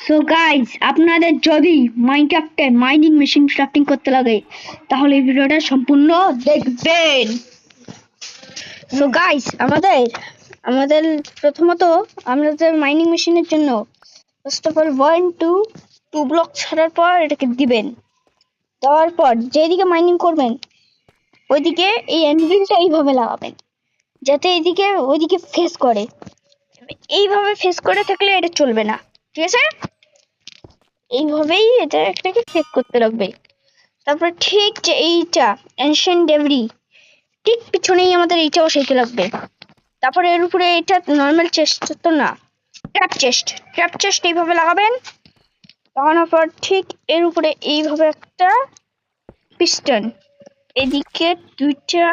So guys, আপনাদের যদি মাইনক্রাফটে mining machine crafting করতে লাগে তাহলে এই ভিডিওটা সম্পূর্ণ দেখবেন। সো গাইজ, আমাদের আমাদের প্রথমত আমাদের মাইনিং মেশিনের জন্য ফার্স্ট অফ অল 1 2 ব্লক ছাড়ার পর এটাকে দিবেন। দেওয়ার পর যেদিকে মাইনিং করবেন ওইদিকে এই অ্যাঙ্গেলটা এইভাবে লাগাবেন যাতে এইদিকে ওইদিকে ফেস করে। এইভাবে ফেস করে থাকলে এটা চলবে না, ঠিক আছে? এইভাবেই এটাকে চেক করতে লাগবে। তারপর ঠিক যে এইটা এনশিয়েন্ট ডেবরি ঠিক পিছনেই আমাদের এইটা বসাইতে লাগবে। তারপর এর উপরে এটা নর্মাল চেস্ট তো না, ট্র্যাপ চেস্ট এইভাবে লাগাবেন। লাগানোর পর ঠিক এর উপরে এইভাবে একটা পিস্টন, এদিকে দুইটা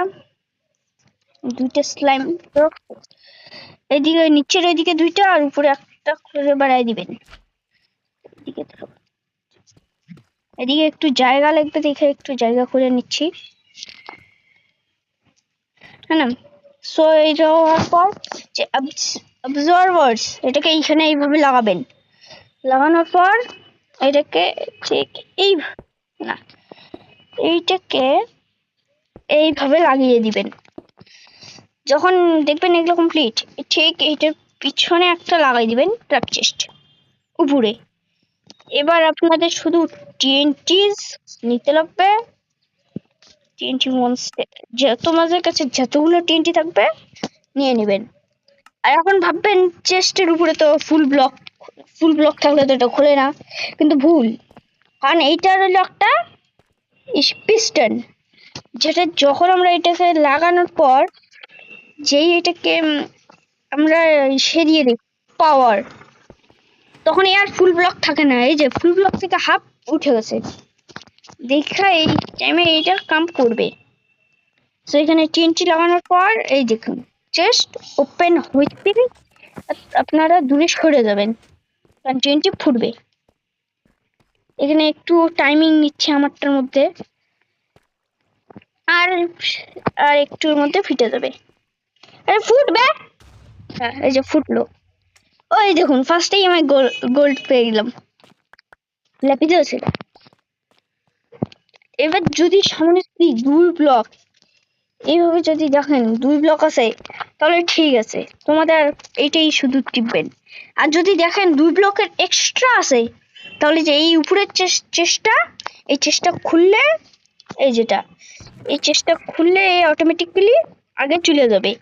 স্লাইম, এদিকে নিচের এদিকে দুইটা আর উপরে একটা করে বাড়াই দিবেন। এদিকে একটু জায়গা লাগবে, দেখে একটু জায়গা করে নিচ্ছি, হ্যাঁ না? সো এইটা হওয়ার পর যে অবজারভার্স এটাকে এইখানে এইভাবে লাগাবেন। লাগানোর পর এটাকে ঠিক এই না এইটাকে এইভাবে লাগিয়ে দিবেন। যখন দেখবেন এগুলো কমপ্লিট, ঠিক এইটার পিছনে একটা লাগাই দিবেন ট্র্যাপ চেস্ট উপরে। এবার আপনাদের শুধু টিএনটিস নিতে লাগবে। টিএনটি মনস্টার, তোমাদের কাছে যতগুলো টিএনটি থাকবে নিয়ে নেবেন। আর এখন ভাববেন চেস্টের উপরে তো ফুল ব্লক থাকলে তো এটা খোলে না, কিন্তু ভুল। কারণ এইটার হলো একটা পিস্টন, যেটা যখন আমরা এটাকে লাগানোর পর যেই এটাকে আমরা সেরিয়ে দিই পাওয়ার, তখন আর ফুল ব্লক থাকে না। এই যে ফুল ব্লক থেকে হাফ উঠে গেছে, দেখা এই টাইমে এইটা কাম করবে। তো এখানে টিএনটি লাগানোর পর এই দেখুন চেস্ট ওপেন হইতে আপনারা দূরে সরে যাবেন, কারণ টিএনটি ফুটবে। এখানে একটু টাইমিং নিচ্ছে আমারটার মধ্যে, আর আর একটুর মধ্যে ফিটে যাবে। আরে ফুটবে, হ্যাঁ এই যে ফুটলো। ওই দেখুন ফার্স্টেই আমি গোল্ড পেয়ে গেলাম, ল্যাপিতে আছে। এবার যদি সামনে দুই ব্লক এইভাবে যদি দেখেন 2 ব্লক আছে তাহলে ঠিক আছে, তোমাদের এইটাই শুধু টিপবেন। আর যদি দেখেন 2 ব্লকের এক্সট্রা আছে তাহলে যে এই উপরের চেষ্টা, এই চেষ্টা খুললে এই চেষ্টা খুললে অটোমেটিক্যালি আগে চলে যাবে।